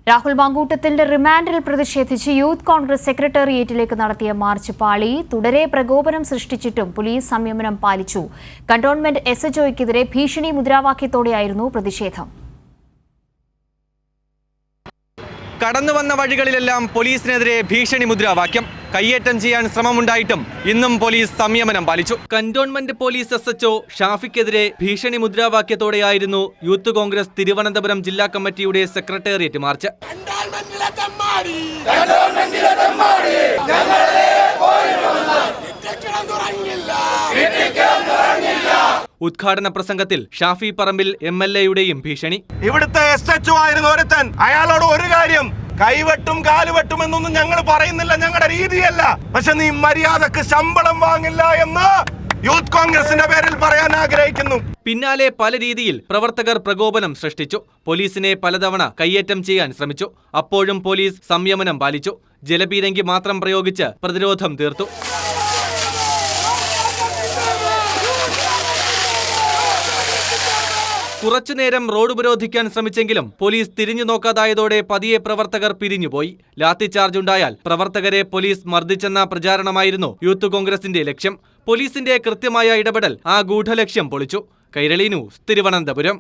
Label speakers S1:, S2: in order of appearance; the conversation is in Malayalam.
S1: രാഹുൽ മാങ്കൂട്ടത്തിന്റെ റിമാൻഡിൽ പ്രതിഷേധിച്ച് യൂത്ത് കോൺഗ്രസ് സെക്രട്ടേറിയറ്റിലേക്ക് നടത്തിയ മാർച്ച് പാളി. തുടരെ പ്രകോപനം സൃഷ്ടിച്ചിട്ടും പോലീസ് സംയമനം പാലിച്ചു. കന്റോൺമെന്റ് SHOയ്ക്കെതിരെ ഭീഷണി മുദ്രാവാക്യത്തോടെയായിരുന്നു പ്രതിഷേധം.
S2: കടന്നുവന്ന വഴികളിലെല്ലാം പോലീസിനെതിരെ ഭീഷണി മുദ്രാവാക്യം. കയ്യേറ്റം ചെയ്യാൻ ശ്രമമുണ്ടായിട്ടും ഇന്നും പോലീസ് സംയമനം പാലിച്ചു. കന്റോൺമെന്റ് പോലീസ് SHO ഷാഫിക്കെതിരെ ഭീഷണി മുദ്രാവാക്യത്തോടെയായിരുന്നു യൂത്ത് കോൺഗ്രസ് തിരുവനന്തപുരം ജില്ലാ കമ്മിറ്റിയുടെ സെക്രട്ടേറിയറ്റ് മാർച്ച്. ഉദ്ഘാടന പ്രസംഗത്തിൽ ഷാഫി പറമ്പിൽ MLAയുടെയും ഭീഷണി.
S3: ഇവിടുത്തെ SHO ആയിരുന്നു ഒരുത്തൻ. അയാളോട് ഒരു കാര്യം, കൈവെട്ടും കാലുവെട്ടും എന്നൊന്നും ഞങ്ങൾ പറയുന്നില്ല, ഞങ്ങളുടെ രീതിയല്ല. പക്ഷെ നീ മര്യാദക്ക് ശമ്പളം വാങ്ങില്ല എന്ന് യൂത്ത് കോൺഗ്രസിന്റെ പേരിൽ പറയാൻ ആഗ്രഹിക്കുന്നു.
S2: പിന്നാലെ പല രീതിയിൽ പ്രവർത്തകർ പ്രകോപനം സൃഷ്ടിച്ചു. പോലീസിനെ പലതവണ കയ്യേറ്റം ചെയ്യാൻ ശ്രമിച്ചു. അപ്പോഴും പോലീസ് സംയമനം പാലിച്ചു. ജലപീരങ്കി മാത്രം പ്രയോഗിച്ച് പ്രതിരോധം തീർത്തു. കുറച്ചുനേരം റോഡ് ഉപരോധിക്കാൻ ശ്രമിച്ചെങ്കിലും പോലീസ് തിരിഞ്ഞു നോക്കാതായതോടെ പതിയെ പ്രവർത്തകർ പിരിഞ്ഞുപോയി. ലാത്തിചാർജ് ഉണ്ടായാൽ പ്രവർത്തകരെ പോലീസ് മർദ്ദിച്ചെന്ന പ്രചാരണമായിരുന്നു യൂത്ത് കോൺഗ്രസിന്റെ ലക്ഷ്യം. പോലീസിന്റെ കൃത്യമായ ഇടപെടൽ ആ ഗൂഢലക്ഷ്യം പൊളിച്ചു. കൈരളി ന്യൂസ്, തിരുവനന്തപുരം.